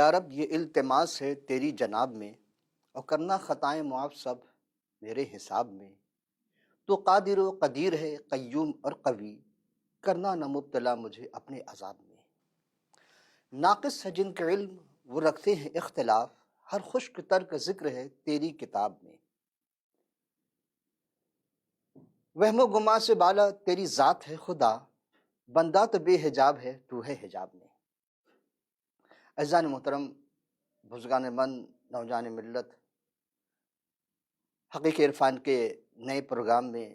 یا رب یہ التماس ہے تیری جناب میں، اور کرنا خطائیں معاف سب میرے حساب میں۔ تو قادر و قدیر ہے، قیوم اور قوی، کرنا نہ مبتلا مجھے اپنے عذاب میں۔ ناقص ہے جن کے علم وہ رکھتے ہیں اختلاف، ہر خشک تر کا ذکر ہے تیری کتاب میں۔ وہم و گما سے بالا تیری ذات ہے خدا، بندہ تو بے حجاب ہے تو ہے حجاب میں۔ عزیزان محترم، بزرگان من، نوجوان ملت، حقیقی عرفان کے نئے پروگرام میں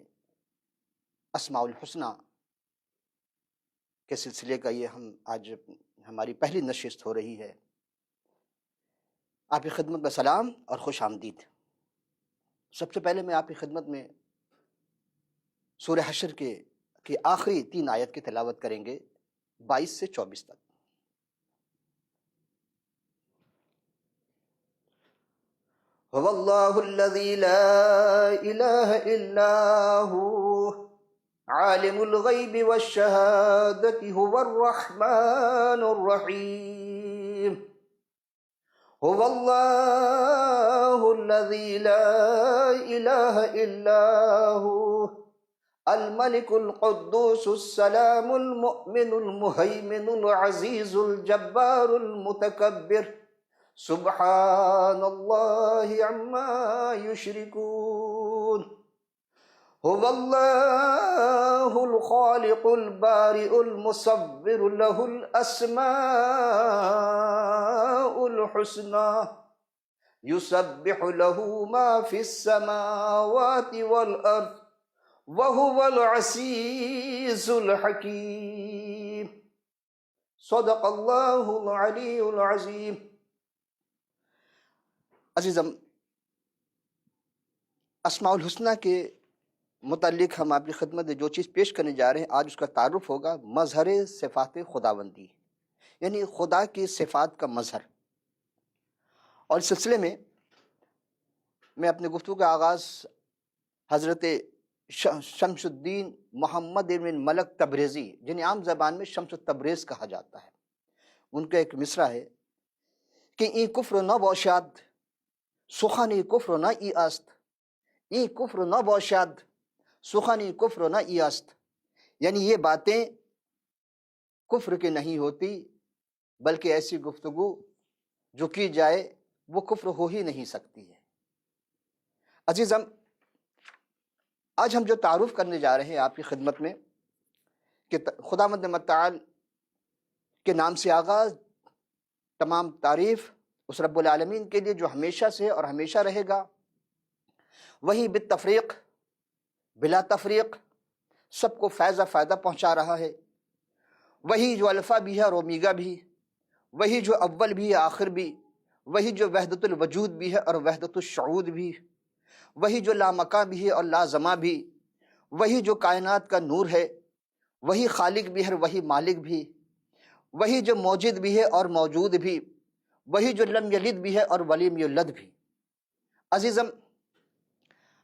اسماء الحسنہ کے سلسلے کا یہ آج ہماری پہلی نشست ہو رہی ہے۔ آپ کی خدمت میں سلام اور خوش آمدید۔ سب سے پہلے میں آپ کی خدمت میں سورہ حشر کی آخری 3 آیت کی تلاوت کریں گے، 22 سے 24 تک۔ هو اللہ الذی لا الہ الا هو عالم الغیب والشہادۃ هو الرحمن الرحیم۔ هو اللہ الذی لا الہ الا هو الملک القدوس السلام المؤمن المہیمن العزیز الجبار المتکبر، سبحان اللہ عما یشرکون۔ هو اللہ الخالق البارئ المصور له الاسماء الحسنى یسبح له ما فی السماوات والارض وهو العزیز الحکیم۔ صدق اللہ العلی العظیم۔ عزیزم، اسماء الحسنہ کے متعلق ہم آپ کی خدمت میں جو چیز پیش کرنے جا رہے ہیں آج، اس کا تعارف ہوگا مظہر صفات خداوندی، یعنی خدا کی صفات کا مظہر۔ اور اس سلسلے میں میں اپنے گفتگو کا آغاز حضرت شمس الدین محمد بن ملک تبریزی، جنہیں عام زبان میں شمس تبریز کہا جاتا ہے، ان کا ایک مصرع ہے کہ این کفر نہ باشد سخنی کفر نہ ای است، این کفر نہ باشد سخنی کفر نہ ای است، یعنی یہ باتیں کفر کی نہیں ہوتی، بلکہ ایسی گفتگو جو کی جائے وہ کفر ہو ہی نہیں سکتی ہے۔ عزیزم، آج ہم جو تعارف کرنے جا رہے ہیں آپ کی خدمت میں کہ خداوند متعال کے نام سے آغاز، تمام تعریف اس رب العالمین کے لیے جو ہمیشہ سے اور ہمیشہ رہے گا، وہی بالتفریق، بلا تفریق سب کو فائدہ پہنچا رہا ہے، وہی جو الفا بھی ہے اور اومیگا بھی، وہی جو اول بھی ہے آخر بھی، وہی جو وحدت الوجود بھی ہے اور وحدت الشعود بھی، وہی جو لامکاں بھی ہے اور لازمہ بھی، وہی جو کائنات کا نور ہے، وہی خالق بھی ہے اور وہی مالک بھی، وہی جو موجود بھی ہے اور موجود بھی، وہی جو لم یلد بھی ہے اور ولم یولد بھی۔ عزیزم،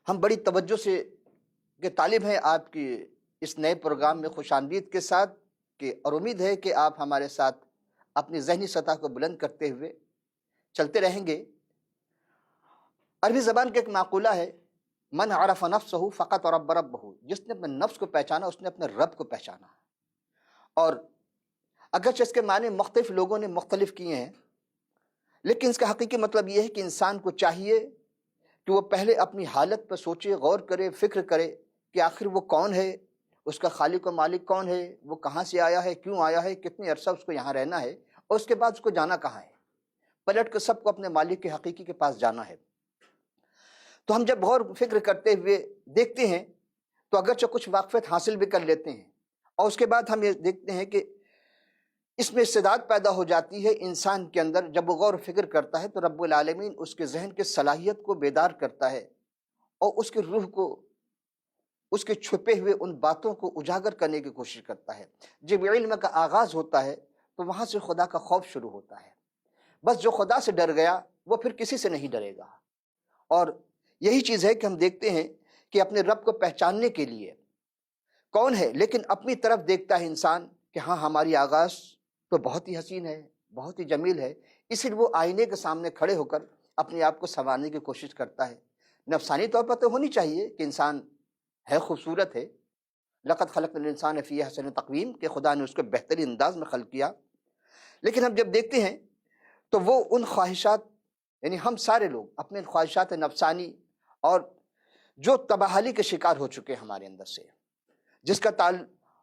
ہم بڑی توجہ سے کہ طالب ہیں آپ کی اس نئے پروگرام میں خوش آمدید کے ساتھ، اور امید ہے کہ آپ ہمارے ساتھ اپنی ذہنی سطح کو بلند کرتے ہوئے چلتے رہیں گے۔ عربی زبان کا ایک معقولہ ہے، من عرف نفسہ فقط رب ربہ، جس نے اپنے نفس کو پہچانا اس نے اپنے رب کو پہچانا۔ اور اگرچہ اس کے معنی مختلف لوگوں نے مختلف کیے ہیں، لیکن اس کا حقیقی مطلب یہ ہے کہ انسان کو چاہیے کہ وہ پہلے اپنی حالت پر سوچے، غور کرے، فکر کرے کہ آخر وہ کون ہے، اس کا خالق و مالک کون ہے، وہ کہاں سے آیا ہے، کیوں آیا ہے، کتنے عرصہ اس کو یہاں رہنا ہے، اور اس کے بعد اس کو جانا کہاں ہے۔ پلٹ کر سب کو اپنے مالک کے حقیقی کے پاس جانا ہے۔ تو ہم جب غور فکر کرتے ہوئے دیکھتے ہیں تو اگرچہ کچھ واقفیت حاصل بھی کر لیتے ہیں، اور اس کے بعد ہم یہ دیکھتے ہیں کہ اس میں استعداد پیدا ہو جاتی ہے انسان کے اندر۔ جب وہ غور فکر کرتا ہے تو رب العالمین اس کے ذہن کے صلاحیت کو بیدار کرتا ہے اور اس کے روح کو، اس کے چھپے ہوئے ان باتوں کو اجاگر کرنے کی کوشش کرتا ہے۔ جب علم کا آغاز ہوتا ہے تو وہاں سے خدا کا خوف شروع ہوتا ہے۔ بس جو خدا سے ڈر گیا وہ پھر کسی سے نہیں ڈرے گا۔ اور یہی چیز ہے کہ ہم دیکھتے ہیں کہ اپنے رب کو پہچاننے کے لیے کون ہے، لیکن اپنی طرف دیکھتا ہے انسان کہ ہاں ہماری آغاز تو بہت ہی حسین ہے، بہت ہی جمیل ہے، اس لیے وہ آئینے کے سامنے کھڑے ہو کر اپنے آپ کو سنوارنے کی کوشش کرتا ہے۔ نفسانی طور پر تو ہونی چاہیے کہ انسان ہے، خوبصورت ہے، لقد خلقنا الانسان فی احسن تقویم، کہ خدا نے اس کو بہترین انداز میں خلق کیا، لیکن ہم جب دیکھتے ہیں تو وہ ان خواہشات، یعنی ہم سارے لوگ اپنے خواہشات نفسانی اور جو تباہلی کے شکار ہو چکے ہیں ہمارے اندر سے، جس کا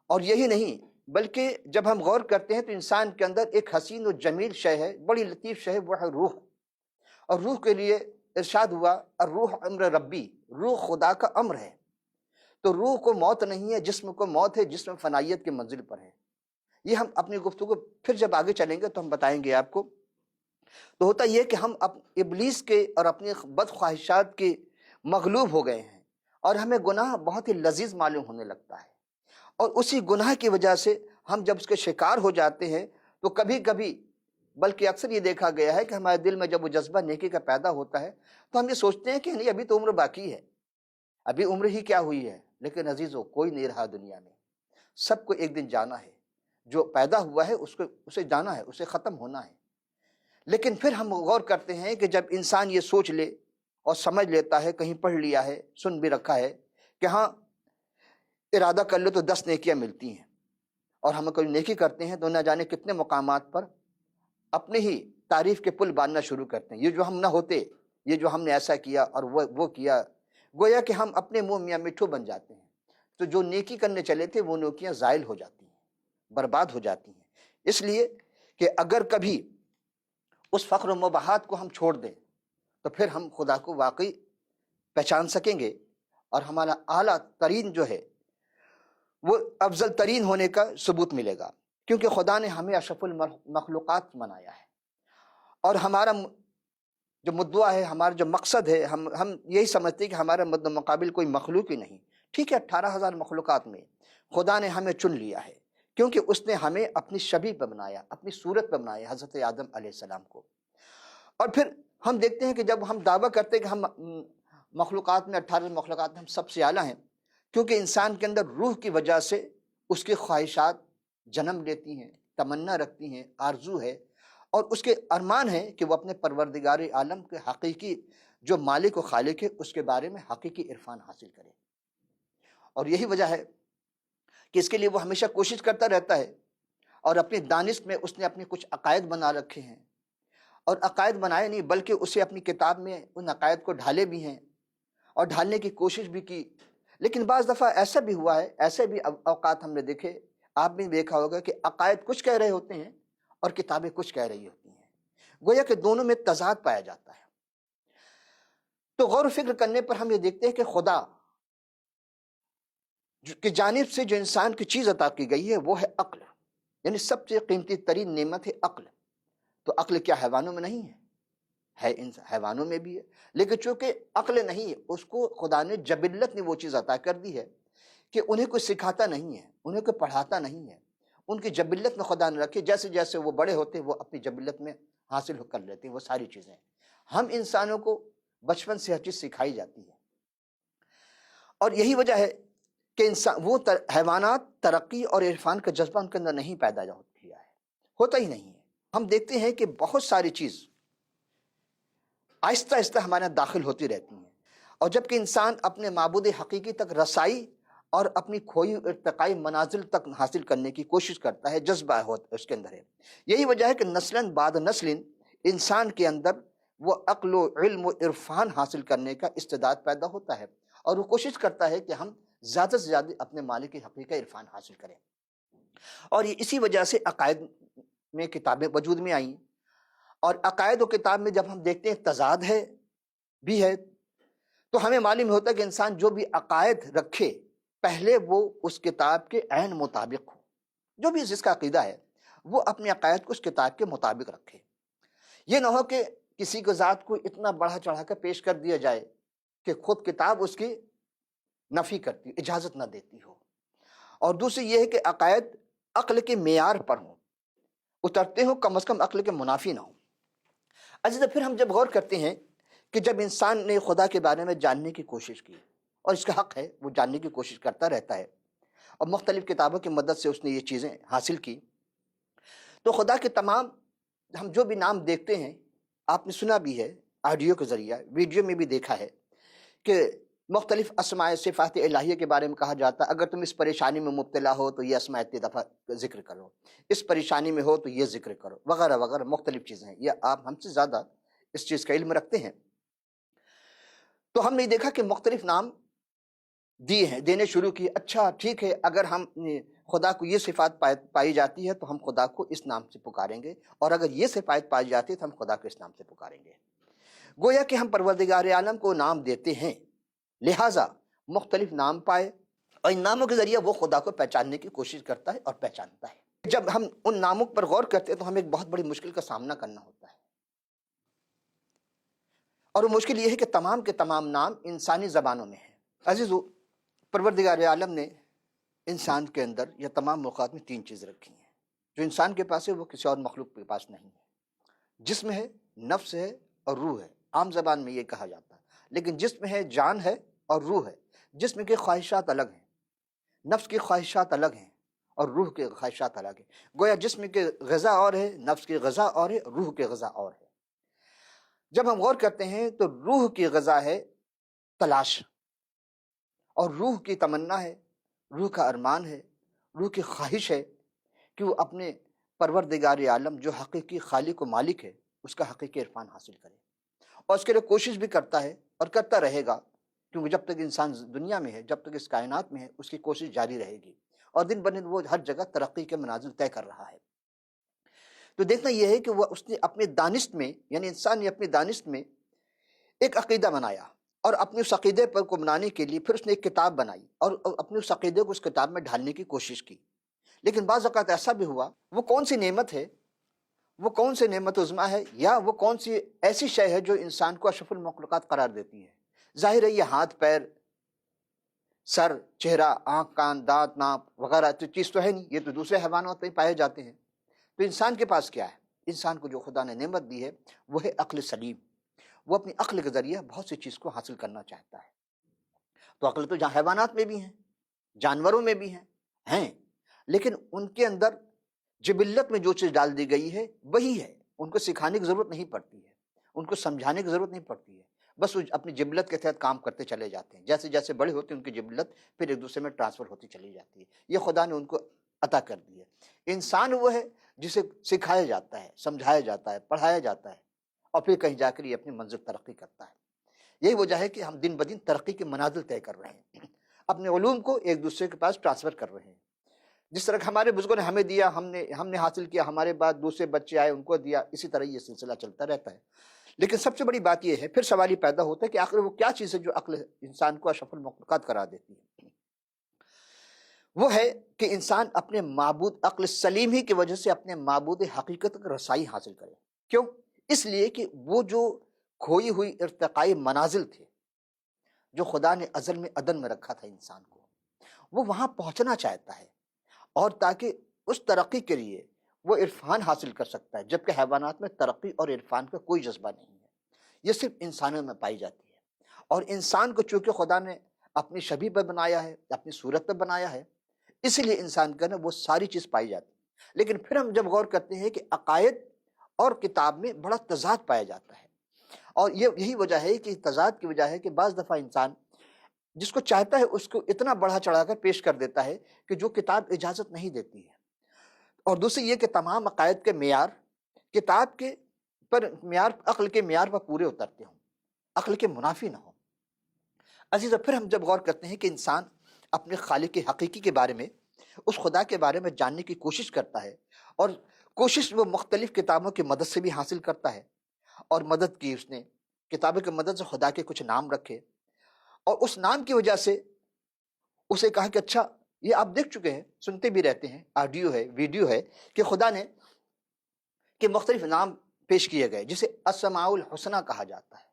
اور یہی نہیں بلکہ جب ہم غور کرتے ہیں تو انسان کے اندر ایک حسین و جمیل شے ہے، بڑی لطیف شے ہے، وہ ہے روح۔ اور روح کے لیے ارشاد ہوا الروح امر ربی، روح خدا کا امر ہے۔ تو روح کو موت نہیں ہے، جسم کو موت ہے، جسم فنائیت کی منزل پر ہے۔ یہ ہم اپنی گفتگو پھر جب آگے چلیں گے تو ہم بتائیں گے آپ کو۔ تو ہوتا یہ کہ ہم ابلیس کے اور اپنی بد خواہشات کے مغلوب ہو گئے ہیں، اور ہمیں گناہ بہت ہی لذیذ معلوم ہونے لگتا ہے، اور اسی گناہ کی وجہ سے ہم جب اس کے شکار ہو جاتے ہیں تو کبھی کبھی، بلکہ اکثر یہ دیکھا گیا ہے کہ ہمارے دل میں جب وہ جذبہ نیکی کا پیدا ہوتا ہے تو ہم یہ سوچتے ہیں کہ نہیں، ابھی تو عمر باقی ہے، ابھی عمر ہی کیا ہوئی ہے۔ لیکن عزیزو، کوئی نہیں رہا دنیا میں، سب کو ایک دن جانا ہے۔ جو پیدا ہوا ہے اسے جانا ہے، اسے ختم ہونا ہے۔ لیکن پھر ہم غور کرتے ہیں کہ جب انسان یہ سوچ لے اور سمجھ لیتا ہے، کہیں پڑھ لیا ہے، سن بھی رکھا ہے کہ ہاں ارادہ کر لو تو 10 نیکیاں ملتی ہیں، اور ہم کوئی نیکی کرتے ہیں تو نہ جانے کتنے مقامات پر اپنے ہی تعریف کے پل باندھنا شروع کرتے ہیں، یہ جو ہم نہ ہوتے، یہ جو ہم نے ایسا کیا اور وہ کیا، گویا کہ ہم اپنے منہ میاں مٹھو بن جاتے ہیں۔ تو جو نیکی کرنے چلے تھے وہ نیکیاں زائل ہو جاتی ہیں، برباد ہو جاتی ہیں، اس لیے کہ اگر کبھی اس فخر و مباحات کو ہم چھوڑ دیں تو پھر ہم خدا کو واقعی پہچان سکیں گے، اور ہمارا اعلیٰ ترین جو ہے وہ افضل ترین ہونے کا ثبوت ملے گا، کیونکہ خدا نے ہمیں اشرف المخلوقات بنایا ہے، اور ہمارا جو مدعا ہے، ہمارا جو مقصد ہے، ہم یہی سمجھتے ہیں کہ ہمارا مد مقابل کوئی مخلوق ہی نہیں۔ ٹھیک ہے، 18,000 مخلوقات میں خدا نے ہمیں چن لیا ہے، کیونکہ اس نے ہمیں اپنی شبیہ پہ بنایا، اپنی صورت پہ بنایا، حضرت آدم علیہ السلام کو۔ اور پھر ہم دیکھتے ہیں کہ جب ہم دعویٰ کرتے ہیں کہ ہم مخلوقات میں 18 مخلوقات میں ہم سب سے اعلیٰ ہیں، کیونکہ انسان کے اندر روح کی وجہ سے اس کی خواہشات جنم لیتی ہیں، تمنا رکھتی ہیں، آرزو ہے، اور اس کے ارمان ہے کہ وہ اپنے پروردگار عالم کے حقیقی جو مالک و خالق ہے اس کے بارے میں حقیقی عرفان حاصل کرے۔ اور یہی وجہ ہے کہ اس کے لیے وہ ہمیشہ کوشش کرتا رہتا ہے، اور اپنی دانش میں اس نے اپنے کچھ عقائد بنا رکھے ہیں، اور عقائد بنائے نہیں بلکہ اسے اپنی کتاب میں ان عقائد کو ڈھالے بھی ہیں اور ڈھالنے کی کوشش بھی کی۔ لیکن بعض دفعہ ایسا بھی ہوا ہے، ایسے بھی اوقات ہم نے دیکھے، آپ بھی دیکھا ہوگا کہ عقائد کچھ کہہ رہے ہوتے ہیں اور کتابیں کچھ کہہ رہی ہوتی ہیں، گویا کہ دونوں میں تضاد پایا جاتا ہے۔ تو غور و فکر کرنے پر ہم یہ دیکھتے ہیں کہ خدا کی جانب سے جو انسان کی چیز عطا کی گئی ہے وہ ہے عقل، یعنی سب سے قیمتی ترین نعمت ہے عقل۔ تو عقل کیا حیوانوں میں نہیں ہے؟ حیوانوں میں بھی ہے، لیکن چونکہ عقل نہیں ہے، اس کو خدا نے جبلت نے وہ چیز عطا کر دی ہے کہ انہیں کوئی سکھاتا نہیں ہے، انہیں کوئی پڑھاتا نہیں ہے، ان کی جبلت میں خدا نے رکھے، جیسے جیسے وہ بڑے ہوتے ہیں وہ اپنی جبلت میں حاصل کر لیتے ہیں وہ ساری چیزیں۔ ہم انسانوں کو بچپن سے ہر چیز سکھائی جاتی ہے، اور یہی وجہ ہے کہ انسان وہ حیوانات ترقی اور عرفان کا جذبہ ان کے اندر نہیں پیدا کیا ہے، ہوتا ہی نہیں ہے۔ ہم دیکھتے ہیں کہ بہت ساری چیز آہستہ آہستہ ہمارے یہاں داخل ہوتی رہتی ہیں، اور جب کہ انسان اپنے معبود حقیقی تک رسائی اور اپنی کھوئی ارتقائی منازل تک حاصل کرنے کی کوشش کرتا ہے، جذبہ اس کے اندر ہے۔ یہی وجہ ہے کہ نسلاً بعد نسل انسان کے اندر وہ عقل و علم و عرفان حاصل کرنے کا استعداد پیدا ہوتا ہے، اور وہ کوشش کرتا ہے کہ ہم زیادہ سے زیادہ اپنے مالک حقیقی عرفان حاصل کریں۔ اور یہ اسی وجہ سے عقائد میں کتابیں وجود میں آئیں، اور عقائد و کتاب میں جب ہم دیکھتے ہیں تضاد ہے بھی ہے، تو ہمیں معلوم ہوتا ہے کہ انسان جو بھی عقائد رکھے پہلے وہ اس کتاب کے عین مطابق ہو، جو بھی جس کا عقیدہ ہے وہ اپنے عقائد کو اس کتاب کے مطابق رکھے۔ یہ نہ ہو کہ کسی کو ذات کو اتنا بڑھا چڑھا کر پیش کر دیا جائے کہ خود کتاب اس کی نفی کرتی، اجازت نہ دیتی ہو۔ اور دوسری یہ ہے کہ عقائد عقل کے معیار پر ہوں، اترتے ہوں، کم از کم عقل کے منافی نہ ہوں۔ عزیزہ، پھر ہم جب غور کرتے ہیں کہ جب انسان نے خدا کے بارے میں جاننے کی کوشش کی، اور اس کا حق ہے وہ جاننے کی کوشش کرتا رہتا ہے، اور مختلف کتابوں کی مدد سے اس نے یہ چیزیں حاصل کی، تو خدا کے تمام ہم جو بھی نام دیکھتے ہیں، آپ نے سنا بھی ہے، آڈیو کے ذریعہ ویڈیو میں بھی دیکھا ہے کہ مختلف اسماء صفات الہیہ کے بارے میں کہا جاتا ہے، اگر تم اس پریشانی میں مبتلا ہو تو یہ اسماء اتنی دفعہ ذکر کرو، اس پریشانی میں ہو تو یہ ذکر کرو، وغیرہ وغیرہ مختلف چیزیں ہیں۔ یہ آپ ہم سے زیادہ اس چیز کا علم رکھتے ہیں، تو ہم نے دیکھا کہ مختلف نام دیے ہیں، دینے شروع کیے۔ اچھا ٹھیک ہے، اگر ہم خدا کو یہ صفات پائی جاتی ہے تو ہم خدا کو اس نام سے پکاریں گے، اور اگر یہ صفات پائی جاتی ہے تو ہم خدا کو اس نام سے پکاریں گے۔ گویا کہ ہم پروردگار عالم کو نام دیتے ہیں، لہٰذا مختلف نام پائے، اور ان ناموں کے ذریعے وہ خدا کو پہچاننے کی کوشش کرتا ہے اور پہچانتا ہے۔ جب ہم ان ناموں پر غور کرتے ہیں تو ہمیں ایک بہت بڑی مشکل کا سامنا کرنا ہوتا ہے، اور وہ مشکل یہ ہے کہ تمام کے تمام نام انسانی زبانوں میں ہیں۔ عزیزو، پروردگار عالم نے انسان کے اندر یا تمام موقعات میں تین چیزیں رکھی ہیں جو انسان کے پاس ہے، وہ کسی اور مخلوق کے پاس نہیں ہے۔ جسم ہے، نفس ہے اور روح ہے، عام زبان میں یہ کہا جاتا ہے، لیکن جسم ہے، جان ہے اور روح ہے۔ جسم کی خواہشات الگ ہیں، نفس کی خواہشات الگ ہیں، اور روح کے خواہشات الگ ہیں۔ گویا جسم کی غذا اور ہے، نفس کی غذا اور ہے، روح کی غذا اور ہے۔ جب ہم غور کرتے ہیں تو روح کی غذا ہے تلاش، اور روح کی تمنا ہے، روح کا ارمان ہے، روح کی خواہش ہے کہ وہ اپنے پروردگار عالم جو حقیقی خالق و مالک ہے اس کا حقیقی عرفان حاصل کرے، اور اس کے لیے کوشش بھی کرتا ہے اور کرتا رہے گا، کیونکہ جب تک انسان دنیا میں ہے، جب تک اس کائنات میں ہے، اس کی کوشش جاری رہے گی، اور دن بدن وہ ہر جگہ ترقی کے منازل طے کر رہا ہے۔ تو دیکھنا یہ ہے کہ وہ اس نے اپنے دانست میں، یعنی انسان نے اپنی دانست میں ایک عقیدہ بنایا، اور اپنے اس عقیدے پر کو بنانے کے لیے پھر اس نے ایک کتاب بنائی، اور اپنے اس عقیدے کو اس کتاب میں ڈھالنے کی کوشش کی۔ لیکن بعض اوقات ایسا بھی ہوا، وہ کون سی نعمت ہے، وہ کون سی نعمت عظمیٰ ہے، یا وہ کون سی ایسی شے ہے جو انسان کو اشرف المخلوقات قرار دیتی ہے۔ ظاہر ہے یہ ہاتھ، پیر، سر، چہرہ، آنکھ، کان، دانت، ناپ وغیرہ تو چیز تو ہے نہیں، یہ تو دوسرے حیوانات میں پائے جاتے ہیں۔ تو انسان کے پاس کیا ہے؟ انسان کو جو خدا نے نعمت دی ہے وہ ہے عقل سلیم۔ وہ اپنی عقل کے ذریعے بہت سی چیز کو حاصل کرنا چاہتا ہے۔ تو عقل تو جہاں حیوانات میں بھی ہیں، جانوروں میں بھی ہیں، لیکن ان کے اندر جبلت میں جو چیز ڈال دی گئی ہے وہی ہے، ان کو سکھانے کی ضرورت نہیں پڑتی ہے، ان کو سمجھانے کی ضرورت نہیں پڑتی ہے، بس وہ اپنی جبلت کے تحت کام کرتے چلے جاتے ہیں۔ جیسے جیسے بڑے ہوتے ہیں ان کی جبلت پھر ایک دوسرے میں ٹرانسفر ہوتی چلی جاتی ہے، یہ خدا نے ان کو عطا کر دی ہے۔ انسان وہ ہے جسے سکھایا جاتا ہے، سمجھایا جاتا ہے، پڑھایا جاتا ہے، اور پھر کہیں جا کر یہ اپنی منزل ترقی کرتا ہے۔ یہی وجہ ہے کہ ہم دن بدن ترقی کے منازل طے کر رہے ہیں، اپنے علوم کو ایک دوسرے کے پاس ٹرانسفر کر رہے ہیں۔ جس طرح ہمارے بزرگوں نے ہمیں دیا، ہم نے حاصل کیا، ہمارے بعد دوسرے بچے آئے ان کو دیا، اسی طرح یہ سلسلہ چلتا رہتا ہے۔ لیکن سب سے بڑی بات یہ ہے، پھر سوال یہ پیدا ہوتا ہے کہ آخر وہ کیا چیز ہے جو عقل انسان کو اشرف المخلوقات قرار دیتی ہے؟ وہ ہے کہ انسان اپنے معبود عقل سلیم ہی کی وجہ سے اپنے معبود حقیقت کی رسائی حاصل کرے۔ کیوں؟ اس لیے کہ وہ جو کھوئی ہوئی ارتقائی منازل تھے جو خدا نے ازل میں عدن میں رکھا تھا انسان کو، وہ وہاں پہنچنا چاہتا ہے، اور تاکہ اس ترقی کے لیے وہ عرفان حاصل کر سکتا ہے، جبکہ حیوانات میں ترقی اور عرفان کا کوئی جذبہ نہیں ہے، یہ صرف انسانوں میں پائی جاتی ہے۔ اور انسان کو چونکہ خدا نے اپنی شبیہ پر بنایا ہے، اپنی صورت پر بنایا ہے، اسی لیے انسان کے اندر وہ ساری چیز پائی جاتی ہے۔ لیکن پھر ہم جب غور کرتے ہیں کہ عقائد اور کتاب میں بڑا تضاد پایا جاتا ہے، اور یہی وجہ ہے کہ تضاد کی وجہ ہے کہ بعض دفعہ انسان جس کو چاہتا ہے اس کو اتنا بڑھا چڑھا کر پیش کر دیتا ہے کہ جو کتاب اجازت نہیں دیتی ہے، اور دوسری یہ کہ تمام عقائد کے معیار کتاب کے پر معیار، عقل کے معیار پر پورے اترتے ہوں، عقل کے منافی نہ ہو۔ عزیزہ، پھر ہم جب غور کرتے ہیں کہ انسان اپنے خالق حقیقی کے بارے میں، اس خدا کے بارے میں جاننے کی کوشش کرتا ہے، اور کوشش وہ مختلف کتابوں کی مدد سے بھی حاصل کرتا ہے، اور مدد کی اس نے کتابوں کی مدد سے خدا کے کچھ نام رکھے، اور اس نام کی وجہ سے اسے کہا کہ اچھا یہ آپ دیکھ چکے ہیں، سنتے بھی رہتے ہیں، آڈیو ہے، ویڈیو ہے، کہ خدا نے کہ مختلف نام پیش کیے گئے جسے اسماء الحسنہ کہا جاتا ہے۔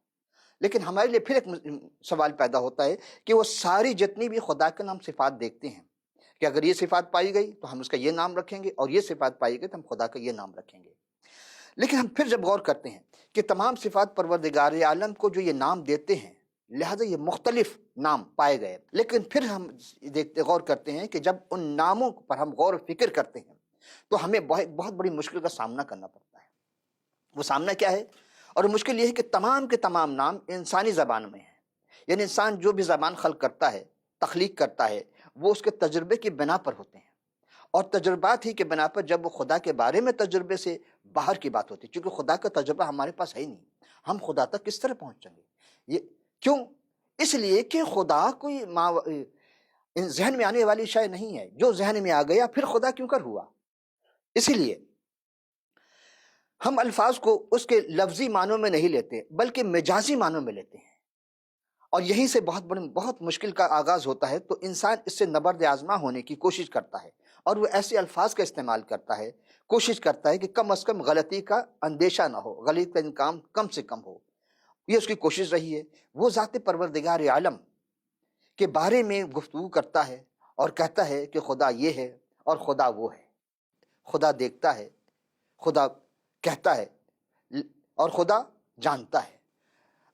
لیکن ہمارے لیے پھر ایک سوال پیدا ہوتا ہے کہ وہ ساری جتنی بھی خدا کے نام صفات دیکھتے ہیں کہ اگر یہ صفات پائی گئی تو ہم اس کا یہ نام رکھیں گے، اور یہ صفات پائی گئی تو ہم خدا کا یہ نام رکھیں گے۔ لیکن ہم پھر جب غور کرتے ہیں کہ تمام صفات پروردگار عالم کو جو یہ نام دیتے ہیں، لہذا یہ مختلف نام پائے گئے، لیکن پھر ہم غور کرتے ہیں کہ جب ان ناموں پر ہم غور و فکر کرتے ہیں تو ہمیں بہت بڑی مشکل کا سامنا کرنا پڑتا ہے۔ وہ سامنا کیا ہے؟ اور مشکل یہ ہے کہ تمام کے تمام نام انسانی زبان میں ہیں، یعنی انسان جو بھی زبان خلق کرتا ہے، تخلیق کرتا ہے، وہ اس کے تجربے کی بنا پر ہوتے ہیں، اور تجربات ہی کے بنا پر جب وہ خدا کے بارے میں تجربے سے باہر کی بات ہوتی ہے، چونکہ خدا کا تجربہ ہمارے پاس ہے ہی نہیں، ہم خدا تک کس طرح پہنچیں گے؟ یہ کیوں؟ اس لیے کہ خدا کوئی ذہن میں آنے والی شے نہیں ہے، جو ذہن میں آ گیا پھر خدا کیوں کر ہوا؟ اسی لیے ہم الفاظ کو اس کے لفظی معنوں میں نہیں لیتے بلکہ مجازی معنوں میں لیتے ہیں، اور یہیں سے بہت مشکل کا آغاز ہوتا ہے۔ تو انسان اس سے نبرد آزما ہونے کی کوشش کرتا ہے، اور وہ ایسے الفاظ کا استعمال کرتا ہے، کوشش کرتا ہے کہ کم از کم غلطی کا اندیشہ نہ ہو، غلطی کا امکان کم سے کم ہو، یہ اس کی کوشش رہی ہے۔ وہ ذات پروردگار عالم کے بارے میں گفتگو کرتا ہے اور کہتا ہے کہ خدا یہ ہے اور خدا وہ ہے، خدا دیکھتا ہے، خدا کہتا ہے، اور خدا جانتا ہے۔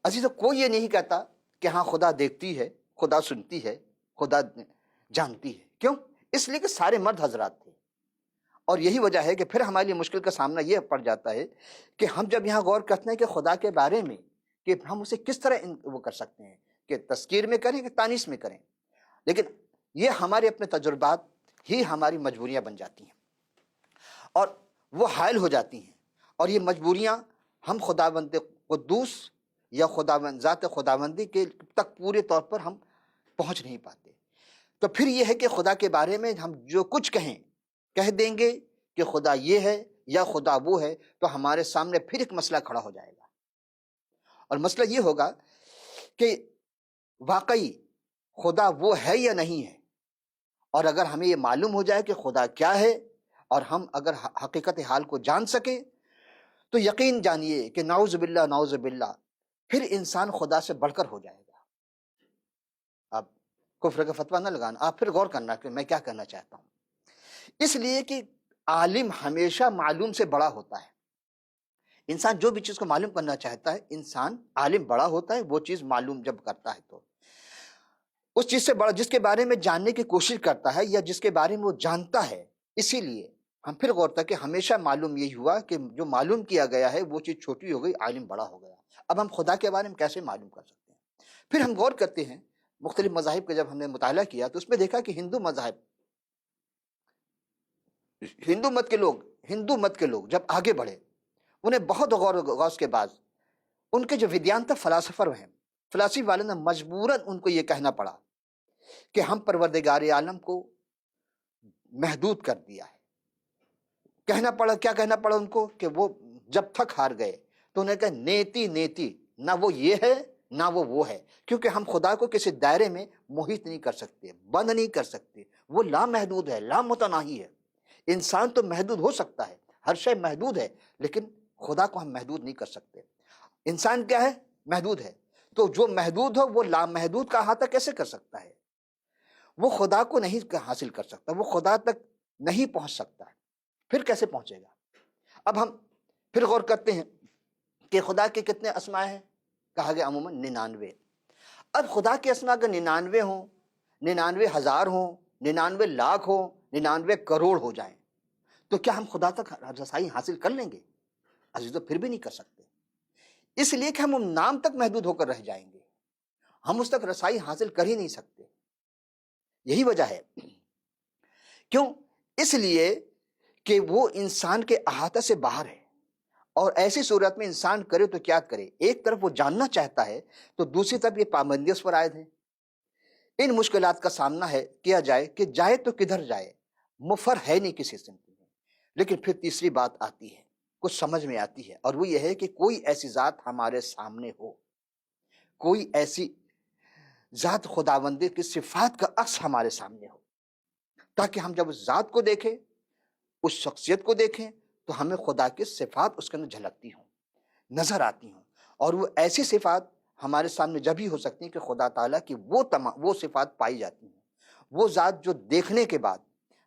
عزیزو، کوئی یہ نہیں کہتا کہ ہاں خدا دیکھتی ہے، خدا سنتی ہے، خدا جانتی ہے۔ کیوں؟ اس لیے کہ سارے مرد حضرات تھے، اور یہی وجہ ہے کہ پھر ہمارے لیے مشکل کا سامنا یہ پڑ جاتا ہے کہ ہم جب یہاں غور کرتے ہیں کہ خدا کے بارے میں کہ ہم اسے کس طرح وہ کر سکتے ہیں، کہ تذکیر میں کریں کہ تانیث میں کریں، لیکن یہ ہمارے اپنے تجربات ہی ہماری مجبوریاں بن جاتی ہیں، اور وہ حائل ہو جاتی ہیں، اور یہ مجبوریاں ہم خداوند قدوس یا ذات خداوندی کے تک پورے طور پر ہم پہنچ نہیں پاتے۔ تو پھر یہ ہے کہ خدا کے بارے میں ہم جو کچھ کہہ دیں گے کہ خدا یہ ہے یا خدا وہ ہے، تو ہمارے سامنے پھر ایک مسئلہ کھڑا ہو جائے گا، اور مسئلہ یہ ہوگا کہ واقعی خدا وہ ہے یا نہیں ہے۔ اور اگر ہمیں یہ معلوم ہو جائے کہ خدا کیا ہے، اور ہم اگر حقیقت حال کو جان سکیں، تو یقین جانیے کہ نعوذ باللہ نعوذ باللہ پھر انسان خدا سے بڑھ کر ہو جائے گا۔ آپ کفر کا فتویٰ نہ لگانا، آپ پھر غور کرنا کہ میں کیا کرنا چاہتا ہوں۔ اس لیے کہ عالم ہمیشہ معلوم سے بڑا ہوتا ہے۔ انسان جو بھی چیز کو معلوم کرنا چاہتا ہے، انسان عالم بڑا ہوتا ہے، وہ چیز معلوم جب کرتا ہے تو اس چیز سے بڑا جس کے بارے میں جاننے کی کوشش کرتا ہے یا جس کے بارے میں وہ جانتا ہے۔ اسی لیے ہم پھر غور تک کہ ہمیشہ معلوم یہی ہوا کہ جو معلوم کیا گیا ہے وہ چیز چھوٹی ہو گئی، عالم بڑا ہو گیا۔ اب ہم خدا کے بارے میں کیسے معلوم کر سکتے ہیں؟ پھر ہم غور کرتے ہیں مختلف مذاہب کا، جب ہم نے مطالعہ کیا تو اس میں دیکھا کہ ہندو مت کے لوگ جب آگے بڑھے، انہیں بہت غور و غوص کے بعد ان کے جو ودیانتا فلاسفر ہیں، فلسفی والوں نے مجبوراً ان کو یہ کہنا پڑا کہ ہم پروردگار عالم کو محدود کر دیا ہے۔ کیا کہنا پڑا ان کو کہ وہ جب تھک ہار گئے تو انہیں کہا نیتی نہ وہ یہ ہے نہ وہ ہے، کیونکہ ہم خدا کو کسی دائرے میں محیط نہیں کر سکتے، بند نہیں کر سکتے، وہ لامحدود ہے، لامتناہی ہے۔ انسان تو محدود ہو سکتا ہے، ہر شے محدود ہے، لیکن خدا کو ہم محدود نہیں کر سکتے۔ انسان کیا ہے؟ محدود ہے، تو جو محدود ہو وہ لامحدود کا احاطہ کیسے کر سکتا ہے؟ وہ خدا کو نہیں حاصل کر سکتا، وہ خدا تک نہیں پہنچ سکتا ہے، پھر کیسے پہنچے گا؟ اب ہم پھر غور کرتے ہیں کہ خدا کے کتنے اسماء ہیں؟ کہا گیا عموماً 99۔ اب خدا کے اسماء اگر 99 ہوں، 99,000 ہوں، 99 لاکھ ہوں، 99 کروڑ ہو جائیں، تو کیا ہم خدا تک رسائی حاصل کر لیں گے؟ عزیزو، پھر بھی نہیں کر سکتے، اس لیے کہ ہم ان نام تک محدود ہو کر رہ جائیں گے، ہم اس تک رسائی حاصل کر ہی نہیں سکتے۔ یہی وجہ ہے، کیوں؟ اس لیے کہ وہ انسان کے احاطہ سے باہر ہے، اور ایسی صورت میں انسان کرے تو کیا کرے؟ ایک طرف وہ جاننا چاہتا ہے تو دوسری طرف یہ پابندی اس پر عائد ہے۔ ان مشکلات کا سامنا کیا جائے کہ جائے تو کدھر جائے، مفر ہے نہیں کسی سمت میں۔ لیکن پھر تیسری بات آتی ہے، کچھ سمجھ میں آتی ہے، اور وہ یہ ہے کہ کوئی ایسی ذات ہمارے سامنے ہو، کوئی ایسی ذات خداوندی کی صفات کا عکس ہمارے سامنے ہو، تاکہ ہم جب اس ذات کو دیکھیں، اس شخصیت کو دیکھیں، تو ہمیں خدا کی صفات اس کے اندر جھلکتی ہوں، نظر آتی ہوں، اور وہ ایسی صفات ہمارے سامنے جب ہی ہو سکتی ہیں کہ خدا تعالیٰ کی وہ صفات پائی جاتی ہیں، وہ ذات جو دیکھنے کے بعد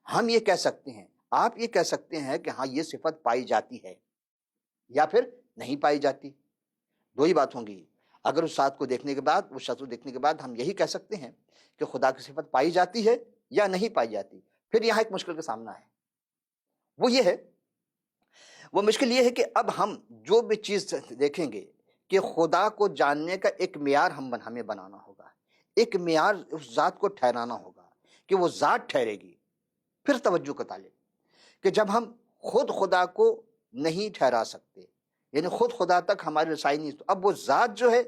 ہم یہ کہہ سکتے ہیں، آپ یہ کہہ سکتے ہیں کہ ہاں یہ صفت پائی جاتی ہے یا پھر نہیں پائی جاتی۔ دو ہی بات ہوں گی، اگر اس ذات کو دیکھنے کے بعد، اس شخص کو دیکھنے کے بعد ہم یہی کہہ سکتے ہیں کہ خدا کی صفت پائی جاتی ہے یا نہیں پائی جاتی، پھر یہاں ایک مشکل کا سامنا ہے، وہ یہ ہے وہ مشکل یہ ہے کہ اب ہم جو بھی چیز دیکھیں گے کہ خدا کو جاننے کا ایک معیار ہمیں بنانا ہوگا، ایک معیار اس ذات کو ٹھہرانا ہوگا کہ وہ ذات ٹھہرے گی۔ پھر توجہ کا طالب کہ جب ہم خود خدا کو نہیں ٹھہرا سکتے، یعنی خود خدا تک ہماری رسائی نہیں، تو اب وہ ذات جو ہے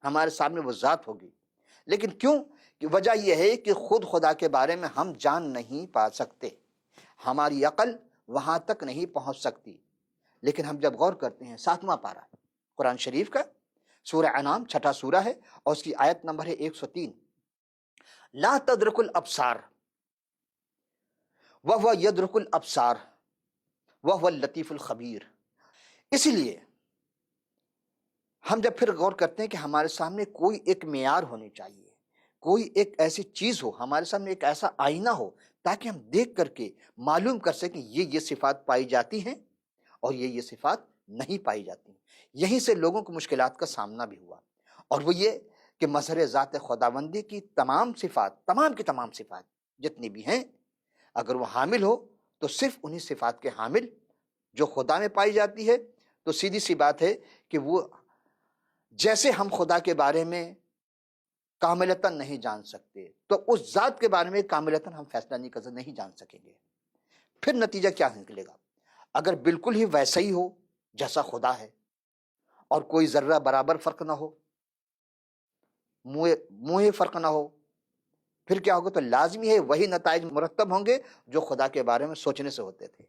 ہمارے سامنے وہ ذات ہوگی۔ لیکن کیوں؟ کہ وجہ یہ ہے کہ خود خدا کے بارے میں ہم جان نہیں پا سکتے، ہماری عقل وہاں تک نہیں پہنچ سکتی۔ لیکن ہم جب غور کرتے ہیں 7واں پارہ قرآن شریف کا، سورہ انعام 6 سورہ ہے اور اس کی آیت نمبر ہے 103، لا تدرک الابصار وہو یدرک الابصار وہو اللطیف الخبیر۔ اسی لیے ہم جب پھر غور کرتے ہیں کہ ہمارے سامنے کوئی ایک معیار ہونی چاہیے، کوئی ایک ایسی چیز ہو، ہمارے سامنے ایک ایسا آئینہ ہو تاکہ ہم دیکھ کر کے معلوم کر سکیں یہ صفات پائی جاتی ہیں اور یہ صفات نہیں پائی جاتی۔ یہیں سے لوگوں کو مشکلات کا سامنا بھی ہوا، اور وہ یہ کہ مظہر ذات خداوندی کی تمام صفات، تمام کی تمام صفات جتنی بھی ہیں، اگر وہ حامل ہو تو صرف انہی صفات کے حامل جو خدا میں پائی جاتی ہے۔ تو سیدھی سی بات ہے کہ وہ جیسے ہم خدا کے بارے میں کاملتاً نہیں جان سکتے، تو اس ذات کے بارے میں کاملتاً ہم فیصلہ نہیں جان سکیں گے۔ پھر نتیجہ کیا نکلے گا؟ اگر بالکل ہی ویسا ہی ہو جیسا خدا ہے اور کوئی ذرہ برابر فرق نہ ہو، منہ فرق نہ ہو، پھر کیا ہوگا؟ تو لازمی ہے وہی نتائج مرتب ہوں گے جو خدا کے بارے میں سوچنے سے ہوتے تھے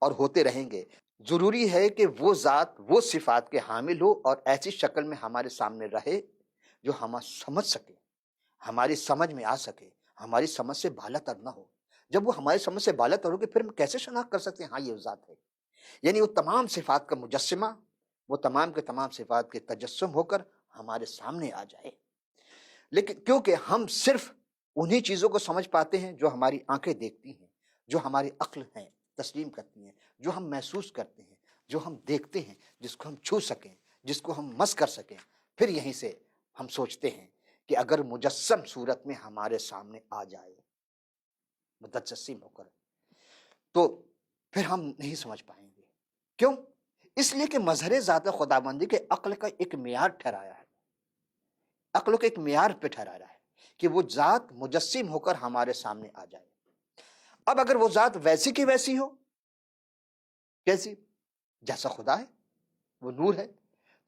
اور ہوتے رہیں گے۔ ضروری ہے کہ وہ ذات وہ صفات کے حامل ہو اور ایسی شکل میں ہمارے سامنے رہے جو ہم سمجھ سکے، ہماری سمجھ میں آ سکے، ہماری سمجھ سے بالا تر نہ ہو۔ جب وہ ہماری سمجھ سے بالا تر ہوگی پھر ہم کیسے شناخت کر سکتے ہیں ہاں یہ ذات ہے؟ یعنی وہ تمام صفات کا مجسمہ، وہ تمام کے تمام صفات کے تجسم ہو کر ہمارے سامنے آ جائے۔ لیکن کیونکہ ہم صرف انہی چیزوں کو سمجھ پاتے ہیں جو ہماری آنکھیں دیکھتی ہیں، جو ہماری عقل ہیں تسلیم کرتی ہیں، جو ہم محسوس کرتے ہیں، جو ہم دیکھتے ہیں، جس کو ہم چھو سکیں، جس کو ہم مس کر سکیں، پھر یہیں سے ہم سوچتے ہیں کہ اگر مجسم صورت میں ہمارے سامنے آ جائے متجسم ہو کر، تو پھر ہم نہیں سمجھ پائیں گے۔ کیوں؟ اس لیے کہ مظہر ذات خداوندی کے عقل کا ایک معیار ٹھہرایا ہے، عقل کو ایک معیار پہ ٹھہرایا ہے کہ وہ ذات مجسم ہو کر ہمارے سامنے آ جائے۔ اب اگر وہ ذات ویسی کی ویسی ہو، کیسی؟ جیسا خدا ہے، وہ نور ہے،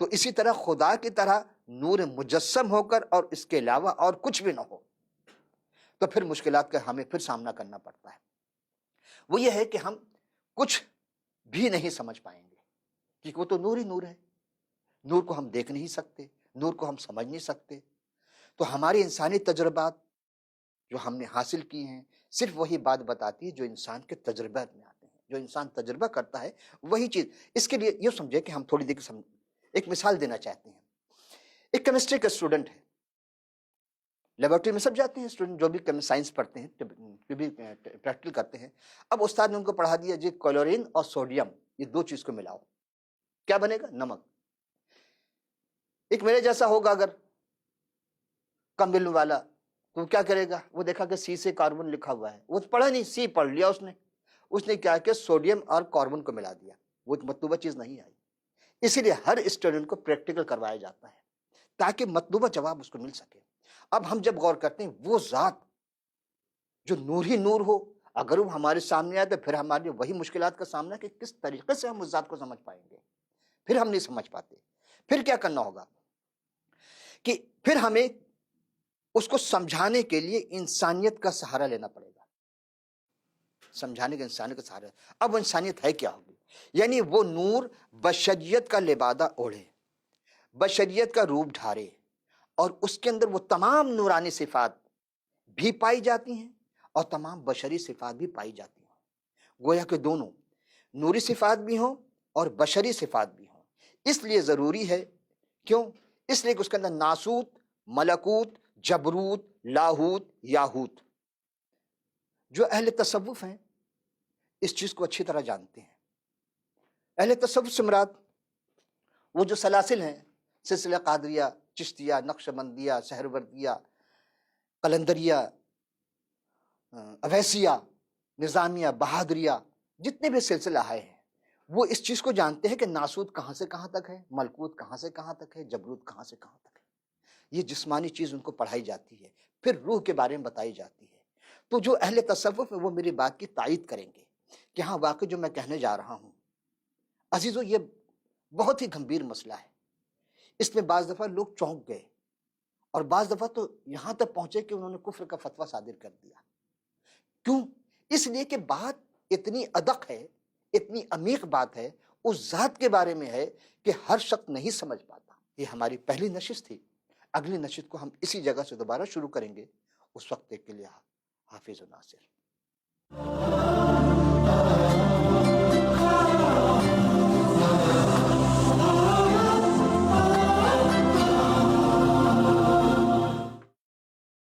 تو اسی طرح خدا کی طرح نور مجسم ہو کر اور اس کے علاوہ اور کچھ بھی نہ ہو، تو پھر مشکلات کا ہمیں پھر سامنا کرنا پڑتا ہے۔ وہ یہ ہے کہ ہم کچھ بھی نہیں سمجھ پائیں گے کیونکہ وہ تو نور ہی نور ہے۔ نور کو ہم دیکھ نہیں سکتے، نور کو ہم سمجھ نہیں سکتے۔ تو ہماری انسانی تجربات جو ہم نے حاصل کی ہیں صرف وہی بات بتاتی ہے جو انسان کے تجربات میں آتے ہیں، جو انسان تجربہ کرتا ہے وہی چیز۔ اس کے لیے یہ سمجھے کہ ہم تھوڑی دیر ایک مثال دینا چاہتے ہیں۔ ایک کیمسٹری کا اسٹوڈنٹ ہے، لیبورٹری میں سب جاتے ہیں اسٹوڈنٹ جو بھی سائنس پڑھتے ہیں، جو بھی پریکٹیکل کرتے ہیں۔ اب استاد نے ان کو پڑھا دیا جی کلورین اور سوڈیم یہ دو چیز کو ملاؤ، کیا بنے گا؟ نمک۔ ایک میرے جیسا ہوگا اگر کم علم والا تو کیا کرے گا؟ وہ دیکھا کہ سی سے کاربن لکھا ہوا ہے، وہ پڑھا نہیں، سی پڑھ لیا اس نے کیا کہ سوڈیم اور کاربن کو ملا دیا، وہ مطلوبہ چیز نہیں آئی۔ اسی لیے ہر اسٹوڈنٹ کو پریکٹیکل کروایا جاتا ہے تاکہ مطلوبہ جواب اس کو مل سکے۔ اب ہم جب غور کرتے ہیں وہ ذات جو نور ہی نور ہو اگر وہ ہمارے سامنے آئے تو پھر ہمارے وہی مشکلات کا سامنا کہ کس طریقے سے ہم اس ذات کو سمجھ پائیں گے، پھر ہم نہیں سمجھ پاتے۔ پھر کیا کرنا ہوگا کہ پھر ہمیں اس کو سمجھانے کے لیے انسانیت کا سہارا لینا پڑے گا، سمجھانے کے انسانیت کا سہارا۔ اب وہ انسانیت ہے کیا ہوگی؟ یعنی وہ نور بشریت کا لبادہ اوڑھے، بشریت کا روپ ڈھارے، اور اس کے اندر وہ تمام نورانی صفات بھی پائی جاتی ہیں اور تمام بشری صفات بھی پائی جاتی ہیں، گویا کہ دونوں نوری صفات بھی ہوں اور بشری صفات بھی ہوں۔ اس لیے ضروری ہے، کیوں؟ اس لیے کہ اس کے اندر ناسوت، ملکوت، جبروت، لاہوت، یاہوت، جو اہل تصوف ہیں اس چیز کو اچھی طرح جانتے ہیں۔ اہل تصوف سے مراد وہ جو سلاسل ہیں، سلسلہ قادریہ، چشتیہ، نقشبندیہ، سہروردیہ، قلندریہ، اویسیہ، نظامیہ، بہادریہ، جتنے بھی سلسلہ آئے ہیں وہ اس چیز کو جانتے ہیں کہ ناسوت کہاں سے کہاں تک ہے، ملکوت کہاں سے کہاں تک ہے، جبروت کہاں سے کہاں تک ہے۔ یہ جسمانی چیز ان کو پڑھائی جاتی ہے، پھر روح کے بارے میں بتائی جاتی ہے۔ تو جو اہل تصوف ہے وہ میری بات کی تائید کریں گے کہ ہاں واقعی جو میں کہنے جا رہا ہوں عزیزو، یہ بہت ہی گھمبیر مسئلہ ہے۔ اس میں بعض دفعہ لوگ چونک گئے اور بعض دفعہ تو یہاں تک پہنچے کہ انہوں نے کفر کا فتویٰ صادر کر دیا۔ کیوں؟ اس لیے کہ بات اتنی ادق ہے، اتنی عمیق بات ہے، اس ذات کے بارے میں ہے کہ ہر شخص نہیں سمجھ پاتا۔ یہ ہماری پہلی نشست تھی، اگلی نشست کو ہم اسی جگہ سے دوبارہ شروع کریں گے۔ اس وقت کے لیے حافظ و ناصر۔